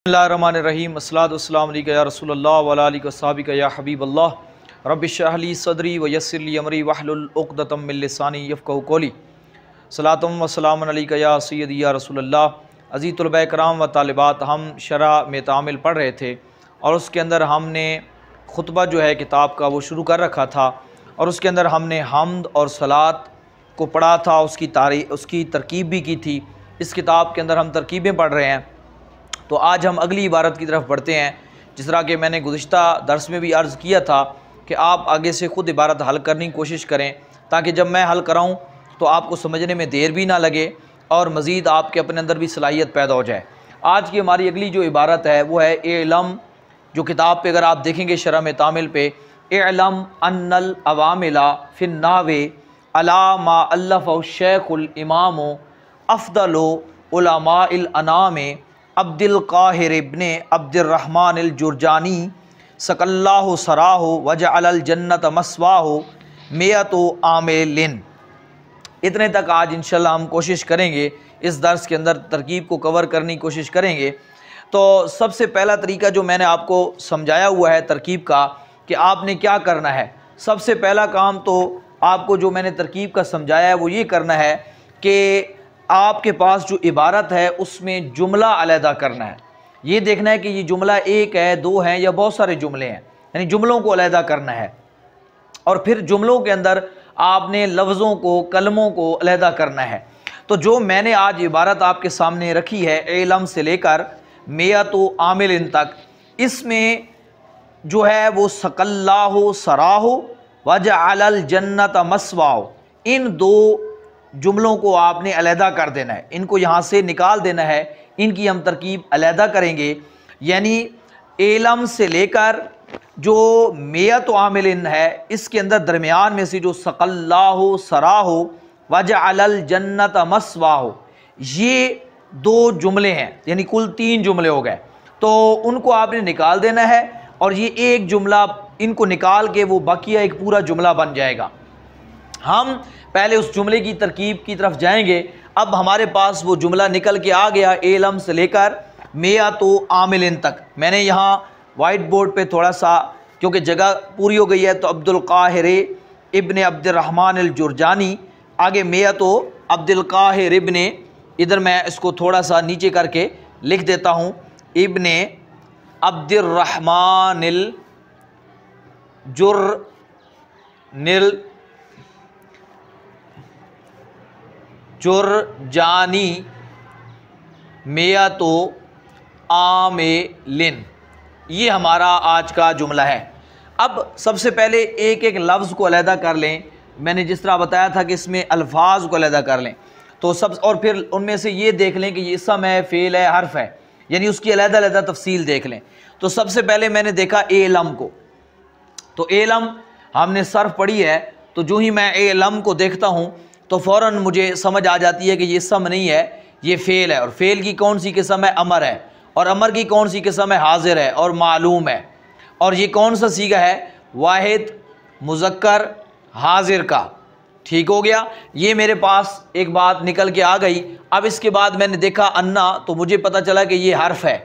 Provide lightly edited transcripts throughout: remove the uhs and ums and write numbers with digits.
बिस्मिल्लाहिर्रहमानिर्रहीम अस्सलातु वस्सलामु अलैका या रसूलल्लाह व अला आलिका वस्सहाबिका या हबीबल्लाह रब्बि इश्रह ली सदरी व यस्सिर ली अमरी वहलुल उक़दतम मिन लिसानी यफ़क़हू क़ौली सलातुम व सलामुन अलैका या सय्यदी या रसूलल्लाह। अज़ीज़ तलबा कराम व तालिबात, हम शरह में तामिल पढ़ रहे थे और उसके अंदर हमने खुतबा जो है किताब का वो शुरू कर रखा था और उसके अंदर हमने हम्द और सलात को पढ़ा था, उसकी तरकीब भी की थी। इस किताब के अंदर हम तरकीबें पढ़ रहे हैं। तो आज हम अगली इबारत की तरफ बढ़ते हैं। जिस तरह कि मैंने गुज़िश्ता दर्स में भी अर्ज़ किया था कि आप आगे से ख़ुद इबारत हल करने की कोशिश करें ताकि जब मैं हल कराऊं तो आपको समझने में देर भी ना लगे और मज़ीद आपके अपने अंदर भी सलाहियत पैदा हो जाए। आज की हमारी अगली जो इबारत है वो है इल्म, जो किताब पे अगर आप देखेंगे शरह में तामिल पे, इल्म अन्नल अवामिला फिन नावे अला मा अल्लफ़ शेखुल इमाम अफ़दलो उलमाइल अनामे अब्दुल काहिर इब्ने अब्दुर्रहमान अल जुरजानी सकल्लाहु सराहु वजअल जन्नत मस्वाहु मियतु आमिलिन। इतने तक आज इंशाल्लाह हम कोशिश करेंगे, इस दर्स के अंदर तरकीब को कवर करने की कोशिश करेंगे। तो सबसे पहला तरीका जो मैंने आपको समझाया हुआ है तरकीब का कि आपने क्या करना है। सबसे पहला काम तो आपको जो मैंने तरकीब का समझाया है वो ये करना है कि आपके पास जो इबारत है उसमें जुमला अलहदा करना है। ये देखना है कि ये जुमला एक है, दो हैं या बहुत सारे जुमले हैं, यानी जुमलों को अलहदा करना है। और फिर जुमलों के अंदर आपने लफ्ज़ों को, कलमों को अलहदा करना है। तो जो मैंने आज इबारत आपके सामने रखी है इल्म से लेकर मियतु आमिलिन तक, इसमें जो है वो सकल्लाहु सराहु वजअल जन्नत मस्वाहु, इन दो जुमलों को आपने अलहदा कर देना है, इनको यहाँ से निकाल देना है। इनकी हम तरकीब अलहदा करेंगे, यानी इल्म से लेकर जो मियत आमिलिन है इसके अंदर दरमियान में से जो सकल्लाहु सराहु वजअल जन्नत मस्वाहु, ये दो जुमले हैं, यानी कुल तीन जुमले हो गए। तो उनको आपने निकाल देना है और ये एक जुमला, इनको निकाल के वो बाकिया एक पूरा जुमला बन जाएगा। हम पहले उस जुमले की तरकीब की तरफ जाएंगे। अब हमारे पास वो जुमला निकल के आ गया इल्म से लेकर मियतु आमिलिन तक। मैंने यहाँ वाइट बोर्ड पे थोड़ा सा, क्योंकि जगह पूरी हो गई है, तो अब्दुल काहिर इब्ने अब्दुर्रहमान अल जुरजानी, आगे मियतु अब्दुल काहिर इब्ने, इधर मैं इसको थोड़ा सा नीचे करके लिख देता हूँ, इब्ने अब्दुर्रहमान अल जुरजानी मियतु आमिलिन। ये हमारा आज का जुमला है। अब सबसे पहले एक एक लफ्ज़ को अलहदा कर लें। मैंने जिस तरह बताया था कि इसमें अल्फाज को अलहदा कर लें, तो और फिर उनमें से ये देख लें कि ये इसम है, फ़ेल है, हर्फ है, यानी उसकी अलहदा अलहदा तफसील देख लें। तो सबसे पहले मैंने देखा इल्म को, तो इल्म हमने सर्फ पढ़ी है, तो जो ही मैं इल्म को देखता हूँ तो फ़ौरन मुझे समझ आ जाती है कि ये इसम नहीं है, ये फ़ेल है। और फ़ेल की कौन सी किस्म है? अमर है। और अमर की कौन सी किस्म है? हाजिर है और मालूम है। और ये कौन सा सीगा है? वाहिद मुज़क्कर हाजिर का। ठीक हो गया, ये मेरे पास एक बात निकल के आ गई। अब इसके बाद मैंने देखा अन्ना, तो मुझे पता चला कि ये हर्फ है।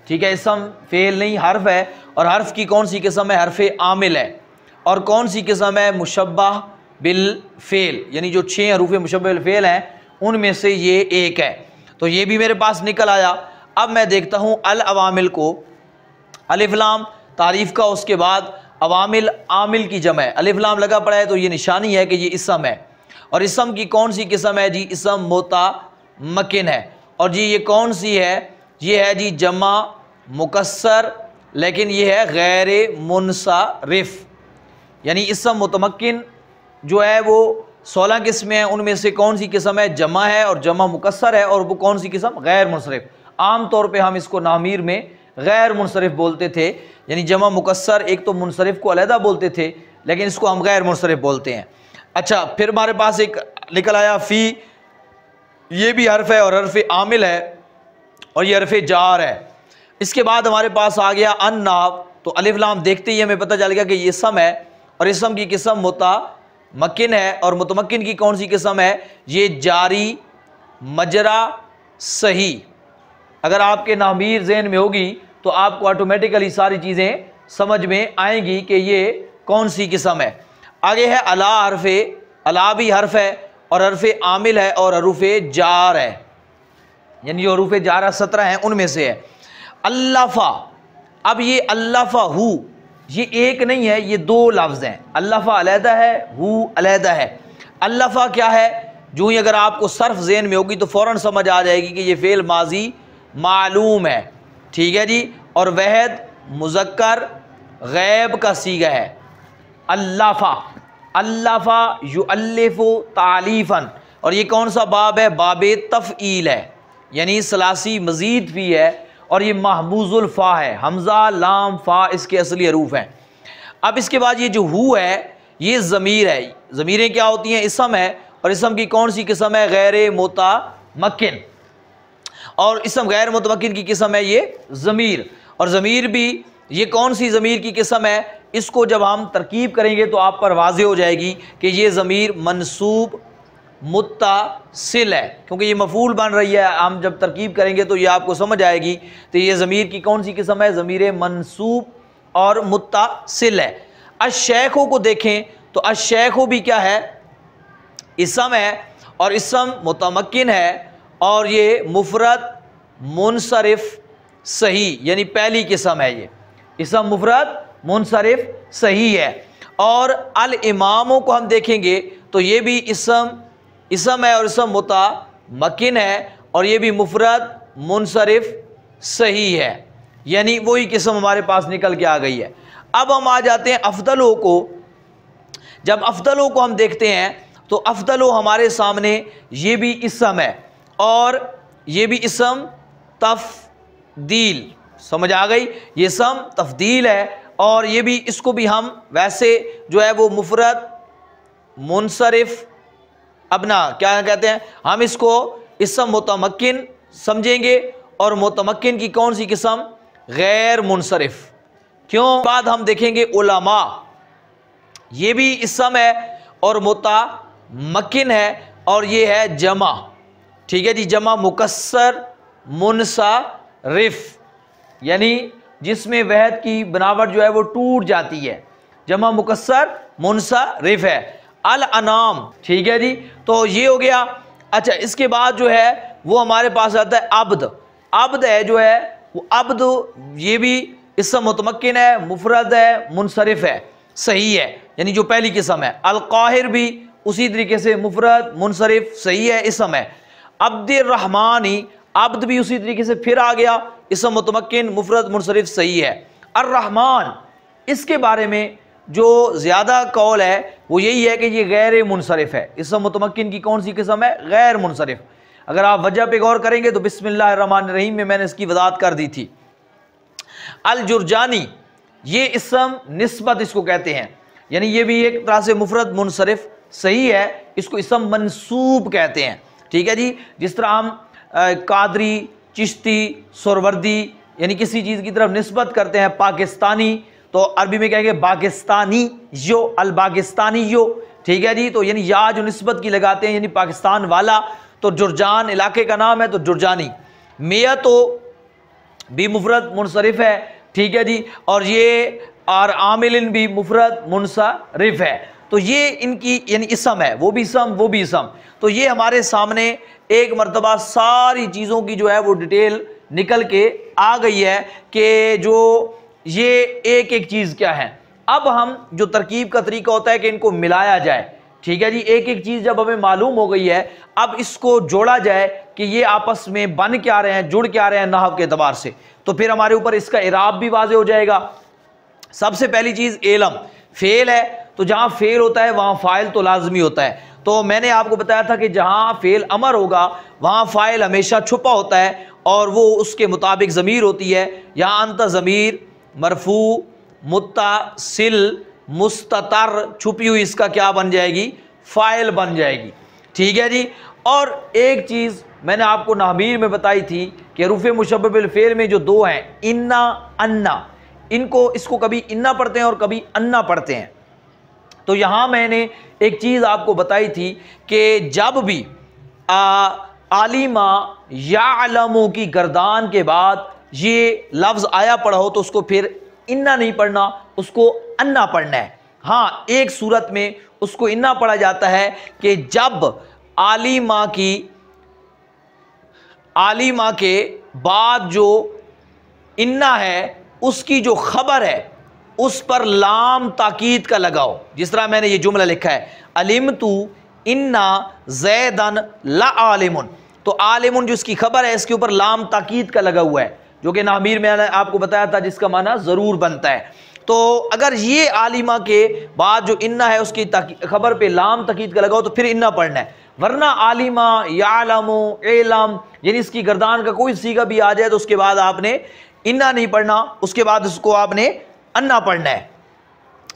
ठीक है, इसम फ़ेल नहीं, हर्फ है। और हर्फ की कौन सी किस्म है? हर्फ आमिल है। और कौन सी किस्म है? मुशब्बह बिल फ़ेल, यानी जो 6 हरूफ मुशब्बह बिल फ़ेल हैं उनमें से ये एक है। तो ये भी मेरे पास निकल आया। अब मैं देखता हूँ अल अवामिल को, अलिफ लाम तारीफ़ का, उसके बाद अवामिल आमिल की जमा है, अलिफ लाम लगा पड़ा है, तो ये निशानी है कि ये इसम है। और इसम की कौन सी किस्म है जी? इसम मुतमक्किन है। और जी ये कौन सी है? ये है जी जमा मुकस्सर, लेकिन ये है गैर मुनसरिफ, यानी इसम मुतमक्किन जो है वो 16 किस्में हैं, उनमें से कौन सी किस्म है? जमा है और जमा मुकस्सर है। और वो कौन सी किस्म? गैर मुनसरिफ। आम तौर पे हम इसको नामीर में गैर मुनसरिफ बोलते थे, यानी जमा मुकस्सर, एक तो मुनसरिफ को अलहदा बोलते थे, लेकिन इसको हम गैर मुनसरिफ बोलते हैं। अच्छा, फिर हमारे पास एक निकल आया फ़ी, ये भी हर्फ है और हर्फ आमिल है और ये हर्फ जार है। इसके बाद हमारे पास आ गया अन्नाब, तो अलिफ लाम देखते ही हमें पता चल गया कि ये इसम है और इसम की किस्म मुतमक्किन है। और मुतमक्किन की कौन सी किस्म है? ये जारी मजरा सही, अगर आपके नामीर ज़हन में होगी तो आपको ऑटोमेटिकली सारी चीज़ें समझ में आएंगी कि ये कौन सी किस्म है। आगे है अला हरफ़े, अला भी हर्फ है और हरफ़े आमिल है और हरूफ़ जार है, यानी जो हरूफ़ जार 17 हैं उनमें से है। अल्लाफ़ा, अब ये अल्लाफ़ा हु ये एक नहीं है, ये दो लफ्ज़ हैं। अल्लाफ़ा अलहदा है, हु अलहदा है। अल्लाफ़ा क्या है, जो ही अगर आपको सर्फ ज़हन में होगी तो फ़ौरन समझ आ जाएगी कि ये फ़ेल माजी मालूम है, ठीक है जी। और वहद मुज़क्कर गैब का सीगा है। अल्लाफ़ा, अल्लाफ़ा युअल्लिफ़ु तालीफ़न, और ये कौन सा बाब है, बाबे तफ़ईल है, यानी सलासी मज़ीद भी है और ये महबूजुल फ़ा है, हमज़ा लाम फ़ा इसके असली हरूफ हैं। अब इसके बाद ये जो हु है ये ज़मीर है। ज़मीरें क्या होती हैं, इसम है, और इसम की कौन सी किस्म है, गैर मुतमक्किन, और इसम गैर मुतमक्किन की किस्म है ये ज़मीर। और ज़मीर भी ये कौन सी ज़मीर की किस्म है, इसको जब हम तरकीब करेंगे तो आप पर वाज़े हो जाएगी कि ये ज़मीर मनसूब मुत्तसिल है, क्योंकि ये मफूल बन रही है। हम जब तरकीब करेंगे तो ये आपको समझ आएगी। तो ये ज़मीर की कौन सी किस्म है, ज़मीर मनसूब और मुत्तसिल है। अश-शैखों को देखें तो अश-शैखों भी क्या है, इसम है, और इसम मुतमक्किन है, और ये मुफरद मुनसरिफ सही, यानी पहली किस्म है। ये इसम मुफरद मुनसरिफ सही है। और अल इमामों को हम देखेंगे तो ये भी इसम है और इसम मुतमक्किन है, और ये भी मुफरद मुनसरिफ सही है, यानी वही किस्म हमारे पास निकल के आ गई है। अब हम आ जाते हैं अफदलों को। जब अफदलों को हम देखते हैं तो अफदलो हमारे सामने ये भी इसम है और ये भी इसम तफदील, समझ आ गई, ये इसम तफदील है, और ये भी, इसको भी हम वैसे जो है वो मुफरद मुनसरिफ, अब ना क्या कहते हैं, हम इसको इसम मुतमक्किन समझेंगे, और मुतमक्किन की कौन सी किस्म, गैर मुनसरिफ। क्यों, बाद हम देखेंगे उलमा, ये भी इसम है और मुतमक्किन है, और ये है जमा, ठीक है जी, जमा मुकस्सर मुनसरिफ, यानी जिसमें वहद की बनावट जो है वो टूट जाती है, जमा मुकस्सर मुनसरिफ है। अल अनाम, ठीक है जी, तो ये हो गया। अच्छा, इसके बाद जो है वो हमारे पास आता है अब्द। अब्द है जो है वो अब्द, ये भी इसम मुतमक्किन है, मुफरद है, मुनसरिफ है, सही है, यानी जो पहली किस्म है। अल काहिर भी उसी तरीके से मुफरद मुनसरिफ सही है, इसम है। अब्दुर रहमानी, अब्द भी उसी तरीके से फिर आ गया, इसम मुतमक्किन मुफरद मुनसरिफ सही है। अर रहमान, इसके बारे में जो ज़्यादा कौल है वो यही है कि ये गैर मुनसरिफ है। इसम मुतमक्किन की कौन सी किस्म है, गैर मुनसरिफ। अगर आप वजह पे गौर करेंगे तो बिस्मिल्लाहिर्रहमानिर्रहीम में मैंने इसकी वजाहत कर दी थी। अल जुरजानी, ये इसम निस्बत इसको कहते हैं, यानी ये भी एक तरह से मुफरद मुनसरिफ सही है, इसको इसम मंसूब कहते हैं, ठीक है जी। जिस तरह हम कादरी, चिश्ती, सोरवर्दी, यानी किसी चीज़ की तरफ निस्बत करते हैं, पाकिस्तानी, तो अरबी में कहेंगे पाकिस्तानी यो, अल पाकिस्तानी यो, ठीक है जी। तो यानी या जो निस्बत की लगाते हैं, यानी पाकिस्तान वाला, तो जुरजान इलाके का नाम है, तो जुरजानी। मिया तो भी मुफरद मुनसरिफ है, ठीक है जी, और ये और आमिलिन भी मुफरद मुनसरिफ है। तो ये इनकी यानी इसम है, वो भी इसम वो भी इसम। तो ये हमारे सामने एक मरतबा सारी चीज़ों की जो है वो डिटेल निकल के आ गई है कि जो ये एक एक चीज़ क्या है। अब हम जो तरकीब का तरीका होता है कि इनको मिलाया जाए, ठीक है जी। एक एक चीज़ जब हमें मालूम हो गई है, अब इसको जोड़ा जाए कि ये आपस में बन क्या रहे हैं, जुड़ क्या रहे हैं नहव के एतबार से, तो फिर हमारे ऊपर इसका इराब भी वाज़े हो जाएगा। सबसे पहली चीज़ एलम, फेल है, तो जहाँ फेल होता है वहाँ फ़ाइल तो लाजमी होता है। तो मैंने आपको बताया था कि जहाँ फेल अमर होगा वहाँ फ़ाइल हमेशा छुपा होता है और वो उसके मुताबिक ज़मीर होती है। यहाँ अंत ज़मीर मरफू मुत्तसिल मुस्ततर, छुपी हुई इसका क्या बन जाएगी, फ़ाइल बन जाएगी, ठीक है जी। और एक चीज़ मैंने आपको नामीर में बताई थी कि रूफ़े मुशब्बह बिल फ़ेल में जो दो हैं, इन्ना अन्ना, इनको इसको कभी इन्ना पढ़ते हैं और कभी अन्ना पढ़ते हैं। तो यहाँ मैंने एक चीज़ आपको बताई थी कि जब भी आलिमा यालमु की गर्दान के बाद ये लफ्ज़ आया पड़ा हो तो उसको फिर इन्ना नहीं पढ़ना, उसको अन्ना पढ़ना है। हाँ, एक सूरत में उसको इन्ना पढ़ा जाता है कि जब आलिमा के बाद जो इन्ना है उसकी जो खबर है उस पर लाम ताकीद का लगाओ। जिस तरह मैंने ये जुमला लिखा है, अलिमतु इन्ना ज़ैदन ला आलिमुन, तो आलिमुन जो इसकी खबर है इसके ऊपर लाम ताकीद का लगा हुआ है, जो कि नामीर मैंने आपको बताया था जिसका माना ज़रूर बनता है। तो अगर ये आलिमा के बाद जो इन्ना है उसकी खबर पे लाम ताकीद का लगाओ तो फिर इन्ना पढ़ना है, वरना आलिमा यालमु इलम यानी इसकी गर्दान का कोई सीगा भी आ जाए तो उसके बाद आपने इन्ना नहीं पढ़ना, उसके बाद उसको आपने अन्ना पढ़ना है।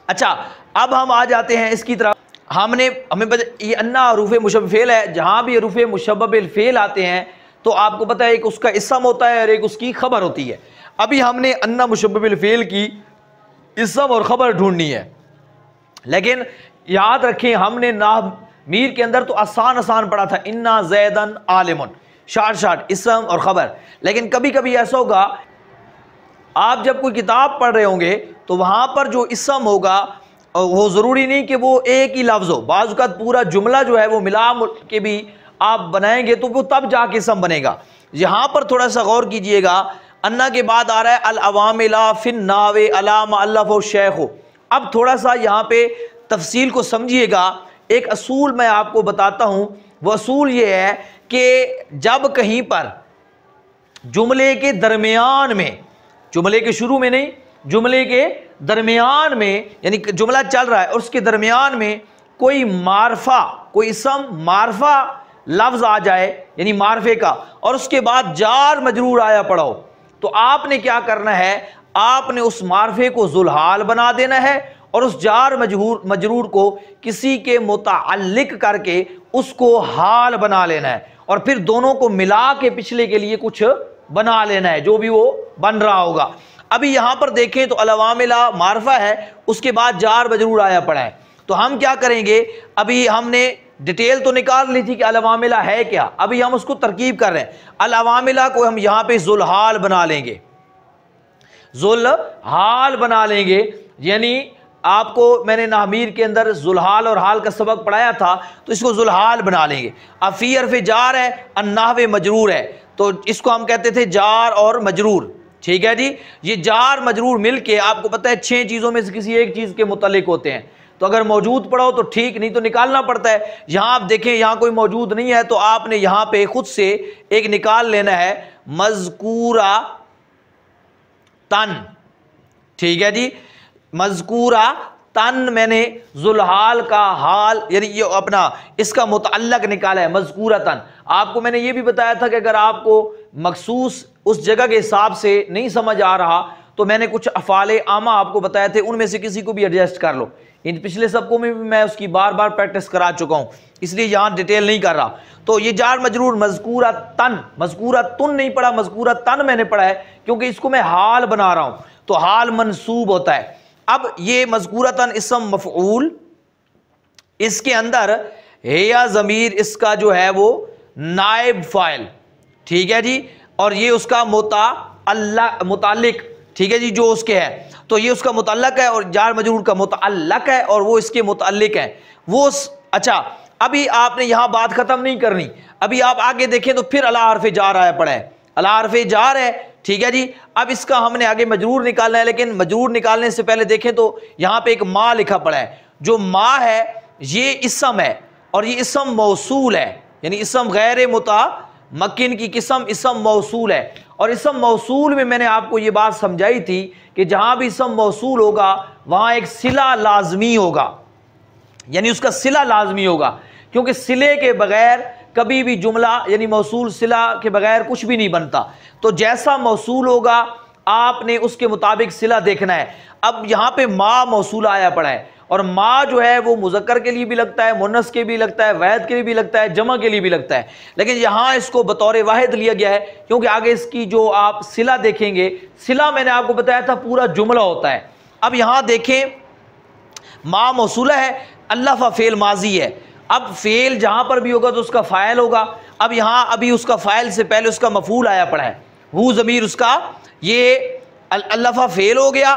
अच्छा, अब हम आ जाते हैं इसकी तरफ। हमें ये अन्ना हरूफ मुशब्बह फेल है। जहां भी हरूफ मुशब्बह फेल आते हैं तो आपको पता है एक उसका इस्म होता है और एक उसकी खबर होती है। अभी हमने अन्ना मुशब्बह फेल की इस्म और खबर ढूंढनी है, लेकिन याद रखें हमने नामीर के अंदर तो आसान पढ़ा था, इन्ना ज़ैदन आलिमुन, शार्ट इस्म और खबर। लेकिन कभी कभी ऐसा होगा आप जब कोई किताब पढ़ रहे होंगे तो वहाँ पर जो इस्म होगा वो ज़रूरी नहीं कि वो एक ही लफ्ज़ हो, बाज़ औक़ात पूरा जुमला जो है वो मिला के भी आप बनाएंगे तो वो तब जाके इस्म बनेगा। यहाँ पर थोड़ा सा गौर कीजिएगा, अन्ना के बाद आ रहा है अल अवामिला फिन नावे अलामा अल्लाफ़ शेख हो। अब थोड़ा सा यहाँ पे तफसील को समझिएगा। एक असूल मैं आपको बताता हूँ, वो असूल ये है कि जब कहीं पर जुमले के दरमियान में, जुमले के शुरू में नहीं, जुमले के दरमियान में, यानी जुमला चल रहा है और उसके दरमियान में कोई मारफा, कोई इस्म मारफा लफ्ज़ आ जाए यानी मारफे का, और उसके बाद जार मजरूर आया पड़ा हो, तो आपने क्या करना है, आपने उस मारफे को जुलहाल बना देना है और उस जार मजरूर को किसी के मुताल्लिक करके उसको हाल बना लेना है और फिर दोनों को मिला के पिछले के लिए कुछ बना लेना है जो भी वो बन रहा होगा। अभी यहां पर देखें तो अलवामिला मारफा है, उसके बाद जार मजरूर आया पड़ा है, तो हम क्या करेंगे, अभी हमने डिटेल तो निकाल ली थी कि अलवामिला है क्या, अभी हम उसको तरकीब कर रहे हैं। अलवामिला को हम यहां पे जुलहाल बना लेंगे, जुलहाल बना लेंगे, यानी आपको मैंने नामीर के अंदर जुलहाल और हाल का सबक पढ़ाया था, तो इसको जुलहाल बना लेंगे। अब फी हर्फ जार है, अन्नाहवे मजरूर है, तो इसको हम कहते थे जार और मजरूर। ठीक है जी, ये जार मजरूर मिलके आपको पता है 6 चीज़ों में से किसी एक चीज़ के मुतालिक होते हैं, तो अगर मौजूद पड़ा हो तो ठीक, नहीं तो निकालना पड़ता है। यहाँ आप देखें यहाँ कोई मौजूद नहीं है तो आपने यहाँ पे खुद से एक निकाल लेना है, मज़कूरा तन। ठीक है जी, मज़कूरा तन मैंने जुलहाल का हाल यानी ये अपना इसका मुतअल्लक निकाला है, मज़कूरा तन। आपको मैंने ये भी बताया था कि अगर आपको मखसूस उस जगह के हिसाब से नहीं समझ आ रहा तो मैंने कुछ अफ़ाले आमा आपको बताए थे, उनमें से किसी को भी एडजस्ट कर लो। इन पिछले सबको में भी मैं उसकी बार बार प्रैक्टिस करा चुका हूँ, इसलिए यहाँ डिटेल नहीं कर रहा। तो ये जार मजरूर मज़कूरा तन, मज़कूरा तुन नहीं पढ़ा, मज़कूरा तन मैंने पढ़ा है क्योंकि इसको मैं हाल बना रहा हूँ, तो हाल मंसूब होता है। अब ये मज़कूरा तन इस्म मफ़ऊल, इसके अंदर या ज़मीर इसका जो है वो नाइब फ़ाइल, ठीक है जी, और ये उसका मुताल्लिक, ठीक है जी, जो उसके है, तो ये उसका मुतल्लक है और जार मजरूर का मुतअल्लक है और वो इसके मुतअल्लिक है वो। अच्छा, अभी आपने यहाँ बात ख़त्म नहीं करनी, अभी आप आगे देखें तो फिर अला हर्फ़े जार आया पड़ा है, अला हर्फ़े जार है। ठीक है जी, अब इसका हमने आगे मजरूर निकालना है, लेकिन मजरूर निकालने से पहले देखें तो यहाँ पे एक माँ लिखा पड़ा है, जो माँ है ये इस्म है और ये इस्म मौसूल है, यानी इस्म गैर मुतमक्किन की किस्म इस्म मौसूल है। और इस्म मौसूल में मैंने आपको ये बात समझाई थी कि जहाँ भी इस्म मौसूल होगा वहाँ एक सिला लाजमी होगा, यानी उसका सिला लाजमी होगा, क्योंकि सिले के बगैर कभी भी जुमला यानी मौसूल सिला के बगैर कुछ भी नहीं बनता। तो जैसा मौसूल होगा आपने उसके मुताबिक सिला देखना है। अब यहाँ पे माँ मौसूल आया पड़ा है और माँ जो है वो मुज़क्कर के लिए भी लगता है, मुन्नस के भी लगता है, वैद के लिए भी लगता है, जमा के लिए भी लगता है, लेकिन यहाँ इसको बतौर वाहिद लिया गया है क्योंकि आगे इसकी जो आप सिला देखेंगे, सिला मैंने आपको बताया था पूरा जुमला होता है। अब यहाँ देखें माँ मौसूला है, अल्लाफ़ा फ़ेल माजी है, अब फेल जहां पर भी होगा तो उसका फ़ाइल होगा। अब यहाँ अभी उसका फ़ाइल से पहले उसका मफूल आया पड़ा है, हु ज़मीर उसका, ये अल्लफ़ा फेल हो गया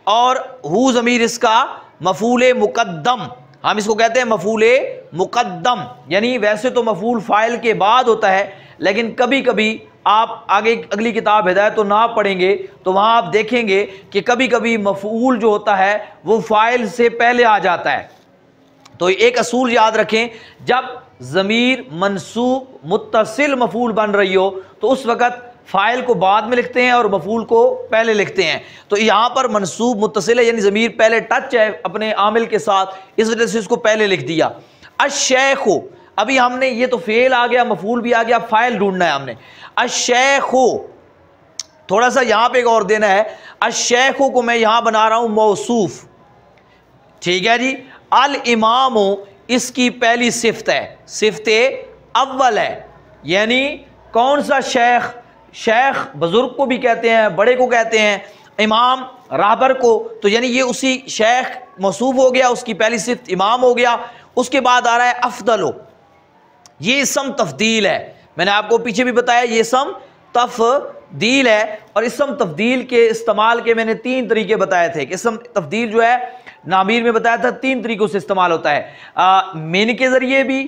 और हु ज़मीर इसका मफूल मुक़द्दम, हम इसको कहते हैं मफूल मुक़द्दम। यानी वैसे तो मफूल फ़ाइल के बाद होता है, लेकिन कभी कभी आप आगे अगली किताब हिदायत तो ना पढ़ेंगे तो वहाँ आप देखेंगे कि कभी कभी मफूल जो होता है वो फ़ाइल से पहले आ जाता है। तो एक असूल याद रखें, जब ज़मीर मनसूब मुत्तसिल मफूल बन रही हो तो उस वक़्त फ़ाइल को बाद में लिखते हैं और मफूल को पहले लिखते हैं। तो यहाँ पर मनसूब मुत्तसिल है, यानी ज़मीर पहले टच है अपने आमिल के साथ, इस वजह से इसको पहले लिख दिया। अश-शेख़ु, अभी हमने ये तो फेल आ गया, मफूल भी आ गया, फ़ाइल ढूंढना है हमने। अश-शेख़ु, थोड़ा सा यहाँ पे गौर देना है, अश-शेख़ु को मैं यहाँ बना रहा हूँ मौसूफ, ठीक है जी। अल इमामो इसकी पहली सिफ्त है, सिफ्ते अव्वल है, यानी कौन सा शेख, शेख बुजुर्ग को भी कहते हैं, बड़े को कहते हैं, इमाम राहबर को, तो यानी ये उसी शेख मौसूफ हो गया, उसकी पहली सिफ्त इमाम हो गया। उसके बाद आ रहा है अफदलो, ये इसम तफदील है, मैंने आपको पीछे भी बताया ये इसम तफदील है। और इसम तफदील के इस्तेमाल के मैंने 3 तरीके बताए थे कि इसम तफदील जो है नामीर में बताया था 3 तरीकों से इस्तेमाल होता है, मिन के ज़रिए भी,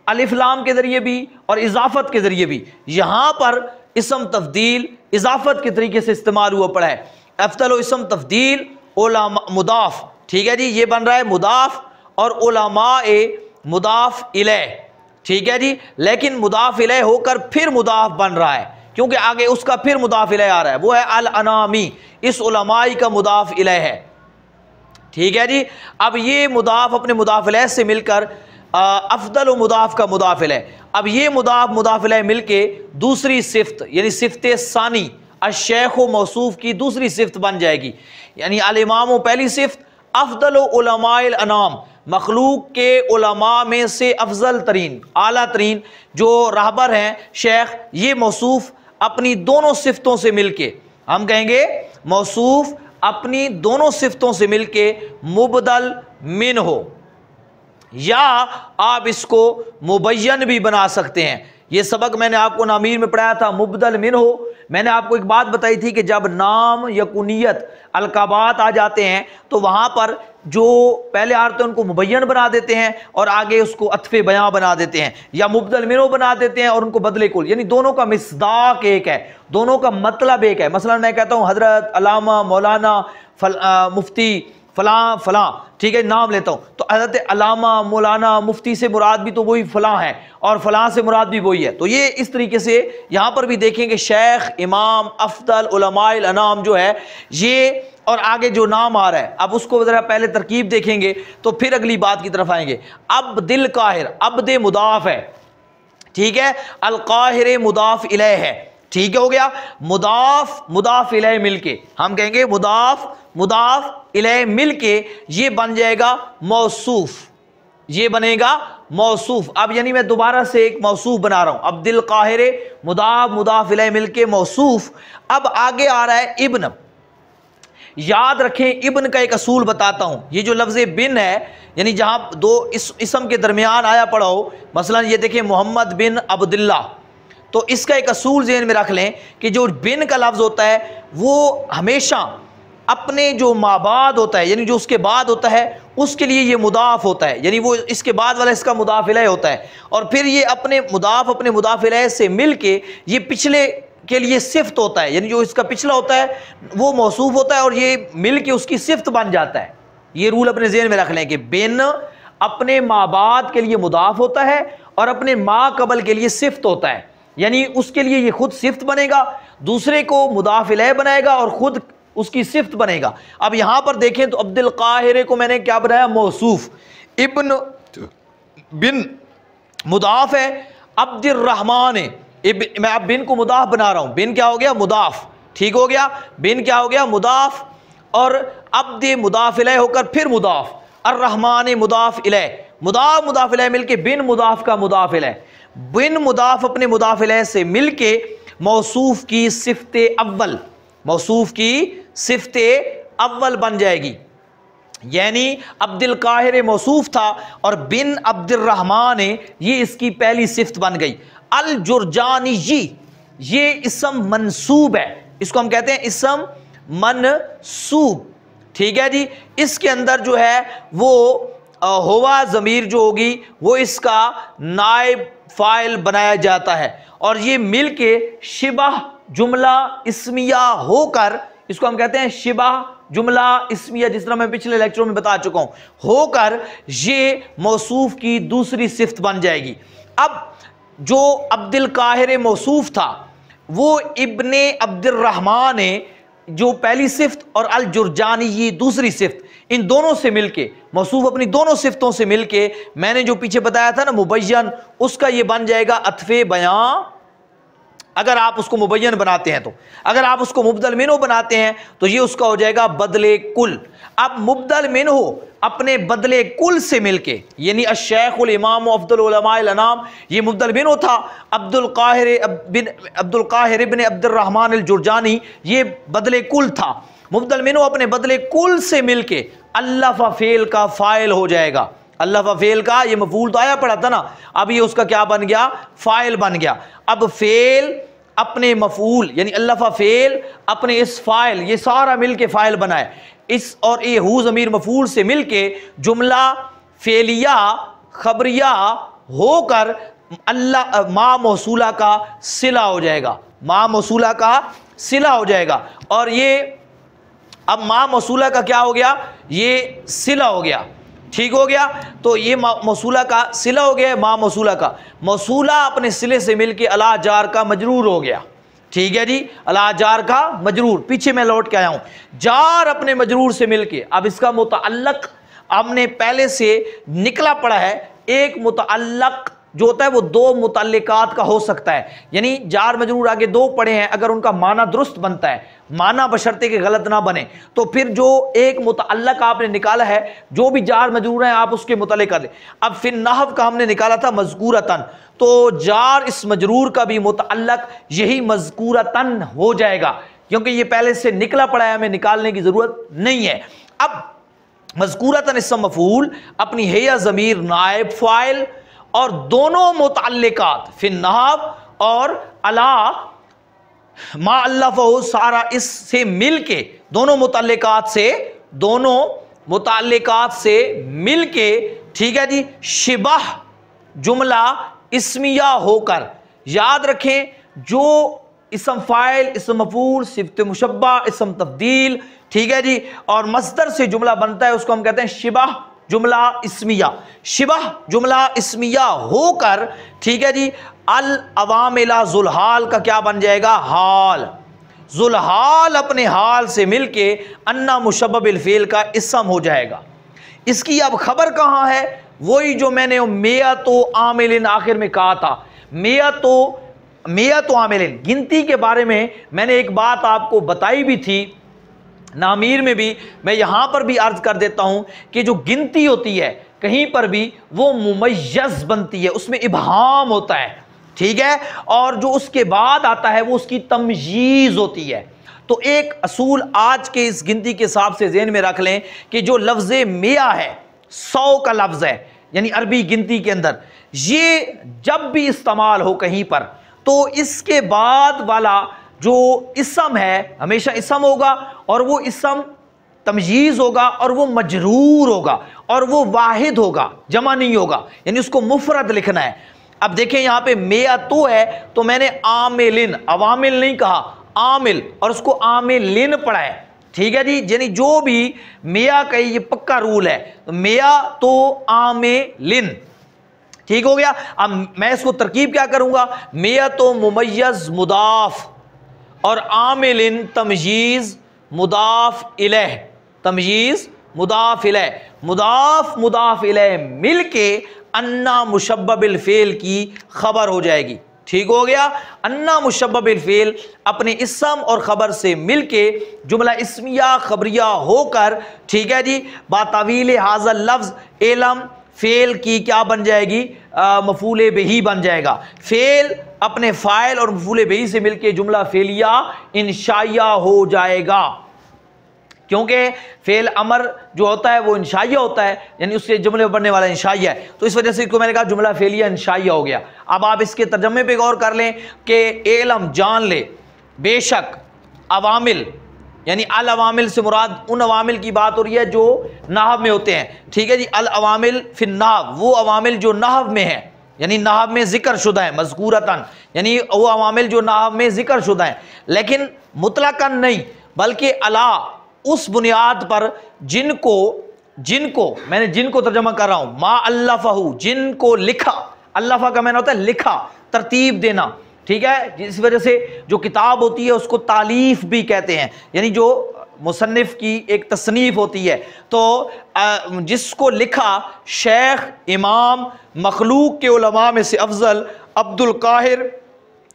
अलिफ लाम के ज़रिए भी और इजाफत के ज़रिए भी। यहाँ पर इसम तफदील इजाफत के तरीके से इस्तेमाल हुआ पड़ा है। अफ्तलो इसम तफदील उलमा मुदाफ, ठीक है जी, ये बन रहा है मुदाफ और उलमाए मुदाफ इलैह, ठीक है जी। लेकिन मुदाफ इलैह होकर फिर मुदाफ बन रहा है क्योंकि आगे उसका फिर मुदाफ इलैह आ रहा है, वो है अल अनामी, इस उलमाई का मुदाफ इलैह है, ठीक है जी। अब ये मुदाफ अपने मुदाफ इलैह से मिलकर अफदल व मुदाफ का मुदाफ इलैह, अब ये मुदाफ इलैह मिलके दूसरी सिफ्त यानी सिफ्त सानी अश-शेख़ मौसूफ की दूसरी सिफ्त बन जाएगी। यानी अल इमाम पहली सिफ्त, अफदल उलमाइल अनाम मखलूक के उलमा में से अफजल तरीन आला तरीन जो रहबर हैं शेख, ये मौसूफ अपनी दोनों सिफ्तों से मिलके, हम कहेंगे मौसूफ अपनी दोनों सिफ्तों से मिलके मुबदल मिन हो, या आप इसको मुबय्यन भी बना सकते हैं। ये सबक मैंने आपको नामीर में पढ़ाया था, मुबदल मिन हो। मैंने आपको एक बात बताई थी कि जब नाम या कुनियत अलकाबात आ जाते हैं तो वहाँ पर जो पहले आते हैं उनको मुबय्यन बना देते हैं और आगे उसको अत्फ़े बयां बना देते हैं, या मुबदल मिनो बना देते हैं और उनको बदले कुल, यानी दोनों का मिस्दाक एक है, दोनों का मतलब एक है। मसलन मैं कहता हूँ हजरत, अलामा, मौलाना, मुफ्ती फ़लाँ फ़लाँ, ठीक है, नाम लेता हूँ, तो हज़रत अलामा, मौलाना, मुफ्ती से मुराद भी तो वही फ़लाँ है और फ़लाँ से मुराद भी वही है। तो ये इस तरीके से यहाँ पर भी देखेंगे शेख, इमाम, अफदल, उलमाइल अनाम जो है ये, और आगे जो नाम आ रहा है अब उसको ज़रा पहले तरकीब देखेंगे तो फिर अगली बात की तरफ आएंगे। अब दिल काहिर, अब्द मुदाफ है, ठीक है, अल काहिर मुदाफ इलैह है, ठीक हो गया। मुदाफ मुदाफ इलैह मिलके हम कहेंगे मुदाफ मुदाफ इलैह मिलके ये बन जाएगा मौसूफ, ये बनेगा मौसूफ। अब यानी मैं दोबारा से एक मौसूफ बना रहा हूं, अब दिल काहिर मुदाफ मुदाफ इलैह मिलके मौसूफ। अब आगे आ रहा है इब्न, याद रखें इब्न का एक असूल बताता हूं, ये जो लफ्ज़ बिन है यानी जहां दो इसम के दरमियान आया पड़ा हो, मसलन ये देखें मोहम्मद बिन अब्दुल्ला, तो इसका एक असूल ज़हन में रख लें कि जो बिन का लफ्ज़ होता है वो हमेशा अपने जो माबाद होता है यानी जो उसके बाद होता है उसके लिए ये मुदाफ होता है, यानी वो इसके बाद वाला इसका मुदाफ इलैह होता है, और फिर ये अपने मुदाफ इलैह से मिल के ये पिछले के लिए सिफ्त होता है, यानी जो इसका पिछला होता है वो मौसूफ होता है और ये मिल के उसकी सिफ्त बन जाता है। ये रूल अपने ज़हन में रख लें कि बिन अपने माबाद के लिए मुदाफ होता है और अपने मा कबल के लिए सिफ्त होता है, यानी उसके लिए ये खुद सिफ्त बनेगा, दूसरे को मुदाफ इलैह बनाएगा और खुद उसकी सिफ्त बनेगा। अब यहां पर देखें तो अब्दुल काहिर को मैंने क्या बनाया, मौसूफ, इब्न बिन मुदाफ है, अब्दुर रहमान मैं अब बिन को मुदाफ बना रहा हूं, बिन क्या हो गया मुदाफ, ठीक हो गया, बिन क्या हो गया मुदाफ, और अब्द मुदाफ इलैह होकर फिर मुदाफ, अर रहमान मुदाफ इलैह, मुदाफ इलैह मिलके बिन मुदाफ का मुदाफ इलैह, बिन मुदाफ अपने मुदाफ इलैह से मिलके मौसूफ की सिफ्त अव्वल, मौसूफ की सिफ्त अव्वल बन जाएगी। यानी अब्दुल काहिर मौसूफ था और बिन अब्दुर्रहमान ये इसकी पहली सिफ्त बन गई। अल जुरजानी ये इसम मंसूब है, इसको हम कहते हैं इसम मनसूब। ठीक है जी, इसके अंदर जो है वो हुआ ज़मीर जो होगी वो इसका नायब फ़ाइल बनाया जाता है और ये मिलके शिबह जुमला इस्मिया होकर, इसको हम कहते हैं शिबह जुमला इस्मिया, जिस तरह मैं पिछले लेक्चरों में बता चुका हूं, होकर ये मौसूफ की दूसरी सिफ्त बन जाएगी। अब जो अब्दुल काहिर मौसूफ था वो इब्ने अब्दुर्रहमान जो पहली सिफ्त और अल जुरजानी ये दूसरी सिफ्त, इन दोनों से मिलके मौसूफ अपनी दोनों सिफ्तों से मिलके मैंने जो पीछे बताया था ना मुबय्यन, उसका ये बन जाएगा अतफ़े बयां। अगर आप उसको मुबय्यन बनाते हैं तो, अगर आप उसको मुबदल मिन्हु बनाते हैं तो ये उसका हो जाएगा बदले कुल। अब मुबदल मिन्हु अपने बदले कुल से मिलके, यानी अश-शेखुल इमाम अफ़ज़ल उलमाए अनाम, ये मुबदल मिन्हु था। अब्दुल काहिर इब्न अब्दुर्रहमान अल जुरजानी ये बदले कुल था। मुबदल मिन्हु अपने बदले कुल से मिलके अल्लाफ़ा फ़ेल का फ़ाइल हो जाएगा। अल्लाफ़ा फ़ेल का ये मफ़ूल तो आया पड़ा था ना, अब ये उसका क्या बन गया, फ़ाइल बन गया। अब फ़ेल अपने मफ़ूल यानी अल्लाफ़ा फ़ेल अपने इस फ़ाइल, ये सारा मिलके फ़ाइल बनाए, इस और ये हु ज़मीर मफ़ूल से मिलके जुमला फ़ेलिया खबरिया होकर अल्लाह मा मौसूला का सिला हो जाएगा, मा मौसूला का सिला हो जाएगा। और ये अब मा मौसूला का क्या हो गया, ये सिला हो गया। ठीक हो गया, तो ये मौसूला का सिला हो गया, मा मौसूला का मौसूला अपने सिले से मिलके अला जार का मजरूर हो गया। ठीक है जी, अला जार का मजरूर, पीछे मैं लौट के आया हूं, जार अपने मजरूर से मिलके अब इसका मुतअल्लक हमने पहले से निकला पड़ा है। एक मुतअल्लक जो होता है वो दो मुतल्लिकात का हो सकता है, यानी जार मजरूर आगे दो पड़े हैं, अगर उनका माना दुरुस्त बनता है, माना बशर्ते के गलत ना बने, तो फिर जो एक मुतअल्लक आपने निकाला है, जो भी जार मजरूर हैं आप उसके मुतल्लिक कर लें। अब फिर नहव का हमने निकाला था मज़कूरतन, तो जार इस मजरूर का भी मुतअल्लक यही मज़कूरतन हो जाएगा, क्योंकि ये पहले से निकला पड़ा है, हमें निकालने की जरूरत नहीं है। अब मज़कूरतन इसम मफ़ूल अपनी है ज़मीर नायब फ़ाइल और दोनों मुतअल्लिकात फिर नहव और अला मा अल्लाफ़हु सारा इससे मिलके दोनों मुतअल्लिकात से मिलके, ठीक है जी, शिबह जुमला इस्मिया होकर, याद रखें जो इसम फ़ाइल इसम मफ़ूल सिफ़त मुशब्बा इसम तब्दील, ठीक है जी, और मस्दर से जुमला बनता है उसको हम कहते हैं शिबह जुमला इस्मिया। शिबह जुमला इस्मिया होकर, ठीक है जी, अल अवामिला जुलहाल का क्या बन जाएगा, हाल। जुलहाल अपने हाल से मिलके अन्ना मुशब्बह बिल फ़ेल का इसम हो जाएगा। इसकी अब खबर कहाँ है, वही जो मैंने मियतो आमिलिन आखिर में कहा था। मियतो आमिलिन गिनती के बारे में मैंने एक बात आपको बताई भी थी नामीर में भी, मैं यहाँ पर भी अर्ज कर देता हूँ कि जो गिनती होती है कहीं पर भी वो मुमय्यज़ बनती है, उसमें इबहाम होता है, ठीक है, और जो उसके बाद आता है वो उसकी तमयीज़ होती है। तो एक असूल आज के इस गिनती के हिसाब से ज़हन में रख लें कि जो लफ्ज़ मिया है 100 का लफ्ज़ है, यानी अरबी गिनती के अंदर ये जब भी इस्तेमाल हो कहीं पर, तो इसके बाद वाला जो इसम है हमेशा इसम होगा और वो इसम तमयीज़ होगा और वो मजरूर होगा और वो वाहिद होगा, जमा नहीं होगा, यानी उसको मुफरद लिखना है। अब देखें यहाँ पे मियतो है तो मैंने आमिलिन, अवामिल नहीं कहा, आमिल, और उसको आमिलिन पढ़ा है, ठीक है जी, यानी जो भी मिया का ये पक्का रूल है, तो मिया तो आमिलिन, ठीक हो गया। अब मैं इसको तरकीब क्या करूंगा, मिया तो मुमय्यज़ मुदाफ और आमिलिन तमयीज़ मुदाफ इलैह, तमयीज़ मुदाफ इलैह, मुदाफ इलैह मिलके अन्ना मुशब्बह बिल फ़ेल की खबर हो जाएगी, ठीक हो गया। अन्ना मुशब्बह बिल फ़ेल अपने इसम और ख़बर से मिलके जुमला इस्मिया खबरिया होकर, ठीक है जी, बातावील हाज़ल लफ्ज़ एलम फ़ेल की क्या बन जाएगी, मफ़ूल बिही बन जाएगा। फ़ेल अपने फ़ाइल और मफ़ूल बिही से मिलके जुमला फ़ेलिया इंशाइया हो जाएगा। क्योंकि फ़ेल अमर जो होता है वो इंशाइया होता है, यानी उससे जुमले में बनने वाला इंशाइया है, तो इस वजह से इसको मैंने कहा जुमला फ़ेलिया इंशाइया हो गया। अब आप इसके तर्जमे पे गौर कर लें कि एलम जान ले, बेशक, अवामिल, यानी अल अवामिल से मुराद उन अवामिल की बात हो रही है जो नाहव में होते हैं, ठीक है जी। अल अवामिल फिन नाहव, वो अवामिल जो नाहव में है, यानी नाहव में जिक्र शुदा है, मज़कूरतन, यानी वो अवामिल जो नाहव में जिक्र शुदा है, लेकिन मुतलकन नहीं, बल्कि अला, उस बुनियाद पर जिनको मैंने जिनको तर्जमा कर रहा हूं, मा अल्लफ़हु, जिनको लिखा, अल्लफ़ा का मैंने होता है लिखा, तरतीब देना, ठीक है। जिस वजह से जो किताब होती है उसको तालीफ भी कहते हैं, यानी जो मुसन्निफ की एक तसनीफ होती है। तो जिसको लिखा शेख इमाम मखलूक के उलमा में से अफजल अब्दुल काहिर,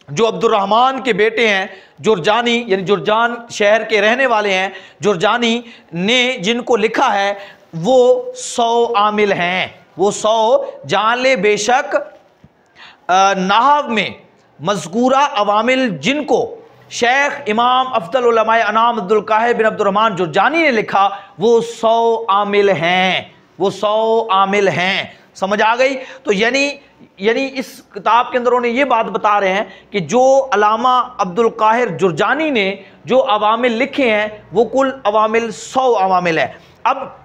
जो अब्दुर्रहमान के बेटे हैं, जुरजानी, यानी जुरजान शहर के रहने वाले हैं, जुरजानी ने जिनको लिखा है वो 100 आमिल हैं, वो 100 जान ले बेशक नाहव में मज़कूरा अवामिल जिनको शेख इमाम अफजल उलमाए अनाम अब्दुल काहिर बिन अब्दुर्रहमान जुरजानी ने लिखा, वो 100 आमिल हैं, वो 100 आमिल हैं। समझ आ गई? तो यानी इस किताब के अंदर उन्होंने ये बात बता रहे हैं कि जो अलामा अब्दुल काहिर जुरजानी ने जो अवामिल लिखे हैं वो कुल अवामिल 100 अवामिल है। अब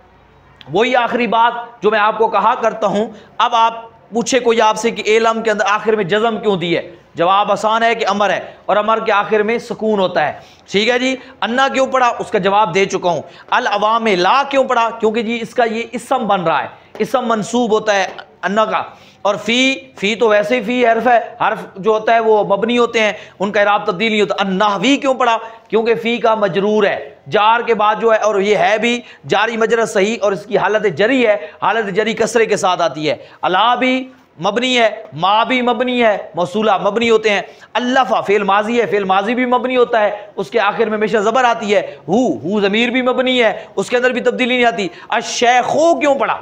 वही आखिरी बात जो मैं आपको कहा करता हूं, अब आप पूछे कोई आपसे कि एलम के अंदर आखिर में जज़म क्यों दी है, जवाब आसान है कि अमर है और अमर के आखिर में सुकून होता है, ठीक है जी। अन्ना क्यों पढ़ा उसका जवाब दे चुका हूं। अल अवाम ला क्यों पढ़ा, क्योंकि जी इसका ये इस्म बन रहा है, इस्म मंसूब होता है अन्ना का, और फ़ी तो वैसे ही फ़ी हर्फ है, हर्फ जो होता है वो मबनी होते हैं, उनका इराब तब्दील नहीं होता। अन्नाहवी क्यों पढ़ा, क्योंकि फ़ी का मजरूर है, जार के बाद जो है, और ये है भी जारी मजरा सही, और इसकी हालत जरी है, हालत जरी कसरे के साथ आती है। अला भी मबनी है, मा भी मबनी है, मौसूला मबनी होते हैं। अल्लफ़ा फ़ेल माजी है, फ़ेल माजी भी मबनी होता है, उसके आखिर में हमेशा ज़बर आती है। हु ज़मीर भी मबनी है, उसके अंदर भी तब्दीली नहीं आती। अश-शैख़ो क्यों पढ़ा,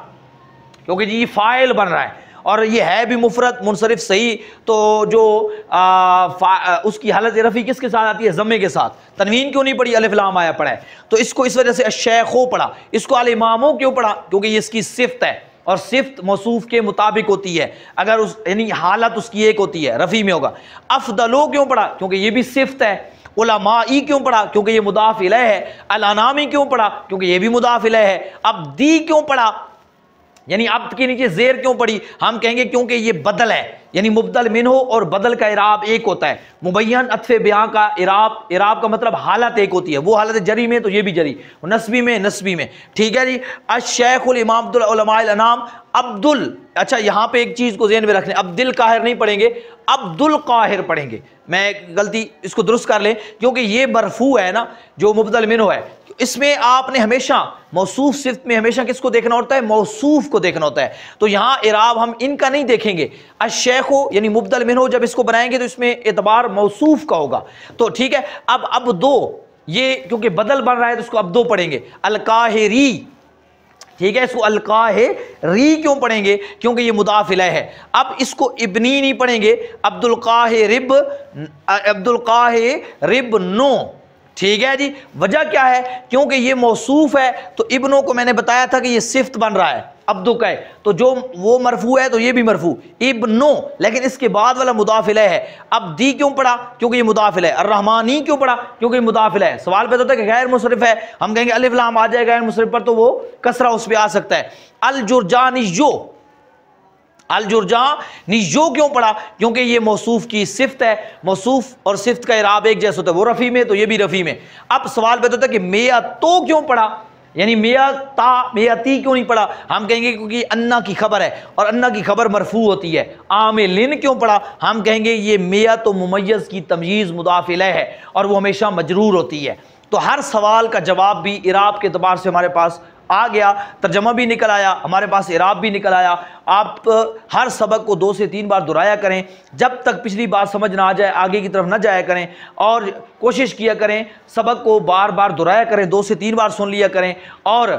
क्योंकि जी फ़ाइल बन रहा है और ये है भी मुफरद मुनसरिफ सही, तो जो उसकी हालत रफ़ी किसके साथ आती है, ज़म्मे के साथ। तनवीन क्यों नहीं पढ़ी, अलिफ लाम आया पढ़ा है, तो इसको इस वजह से अश-शैख़ो पढ़ा। इसको अल इमामो क्यों पढ़ा, क्योंकि ये इसकी सिफ्त है और सिफ्त मौसूफ के मुताबिक होती है, अगर उस यानी हालत उसकी एक होती है, रफ़ी में होगा। अफ़दलो क्यों पढ़ा, क्योंकि ये भी सिफ्त है। उलमाई क्यों पढ़ा, क्योंकि ये मुदाफ़ इलैह है। अल-अनामी क्यों पढ़ा, क्योंकि ये भी मुदाफ़ इलैह है। अब्दी क्यों पढ़ा, यानी अब्द के नीचे ज़ेर क्यों पड़ी, हम कहेंगे क्योंकि ये बदल है, यानी मुबदल मिन्हो और बदल का इराब एक होता है। मुबय्यन अत्फ़े बयां का इराब का मतलब हालत एक होती है, वो हालत जरी में तो ये भी जरी, नस्बी में नस्बी में, ठीक है जी। अश-शैख़ुल इमाम अब्दुल उलमाए अनाम अब्दुल, अच्छा यहाँ पे एक चीज़ को ज़हन में रखने, अब्दुल काहिर नहीं पढ़ेंगे, अब्दुल काहिर पढ़ेंगे। मैं गलती इसको दुरुस्त कर लें, क्योंकि ये मरफू है ना जो मुबदल मिन्हो है, इसमें आपने हमेशा मौसूफ सिफ्त में हमेशा किसको देखना होता है, मौसूफ को देखना होता है। तो यहाँ इराब हम इनका नहीं देखेंगे, अश-शैख़ो यानी मुबदल मिन्हो जब इसको बनाएंगे तो इसमें एतबार मौसूफ का होगा। तो ठीक है, अब दो ये क्योंकि बदल बन रहा है तो इसको अब दो पढ़ेंगे, अल-काहिरी, ठीक है। इसको अल-काहिरी क्यों पढ़ेंगे, क्योंकि ये मुदाफ़ इलैह है। अब इसको इब्नी नहीं पढ़ेंगे, अब्दुल काहिर नो, ठीक है जी। वजह क्या है, क्योंकि ये मौसूफ है, तो इब्नो को मैंने बताया था कि ये सिफ्त बन रहा है अब्दु का है, तो जो वो मरफू है तो ये भी मरफू इब्नो, लेकिन इसके बाद वाला मुदाफ़ इलैह है। अब दी क्यों पढ़ा, क्योंकि ये मुदाफ़ इलैह है। अर्रहमानी क्यों पढ़ा, क्योंकि ये मुदाफ़ इलैह है। सवाल पैदा होता है कि गैर मुसरिफ है, हम कहेंगे अलिफ लाम आ जाएगा गैर मुसरिफ पर, तो वो कसरा उस पर आ सकता है। अल जुरजानियो क्यों पढ़ा, क्योंकि ये मौसूफ की सिफ्त है, मौसूफ और सिफ्त का इराब एक जैसा होता है, वो रफ़ी में तो ये भी रफ़ी में। अब सवाल पैदा होता है कि मिया तो क्यों पढ़ा, यानी मियाती क्यों नहीं पढ़ा, हम कहेंगे क्योंकि अन्ना की खबर है और अन्ना की खबर मरफू होती है। आमिलिन क्यों पढ़ा, हम कहेंगे ये मिया तो मुमय्यज़ की तमयीज़ मुदाफ़ इलैह है और वो हमेशा मजरूर होती है। तो हर सवाल का जवाब भी इराब के एतबार से हमारे पास आ गया, तर्जमा भी निकल आया, हमारे पास इराब भी निकल आया। आप हर सबक को 2 से 3 बार दोहराया करें, जब तक पिछली बात समझ ना आ जाए आगे की तरफ ना जाया करें, और कोशिश किया करें सबक को बार बार दोहराया करें, 2 से 3 बार सुन लिया करें। और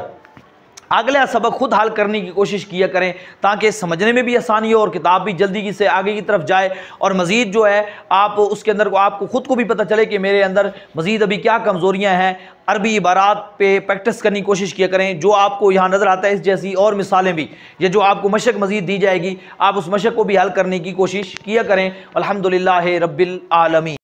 अगला सबक खुद हल करने की कोशिश किया करें ताकि समझने में भी आसानी हो और किताब भी जल्दी से आगे की तरफ जाए। और मज़ीद जो है आप उसके अंदर को आपको ख़ुद को भी पता चले कि मेरे अंदर मज़ीद अभी क्या कमज़ोरियाँ हैं। अरबी इबारात पे प्रैक्टिस करने की कोशिश किया करें। जो आपको यहाँ नज़र आता है इस जैसी और मिसालें भी, ये जो आपको मशक मज़ीद दी जाएगी, आप उस मशक को भी हल करने की कोशिश किया करें। अल्हम्दुलिल्लाह रब्बिल आलमीन।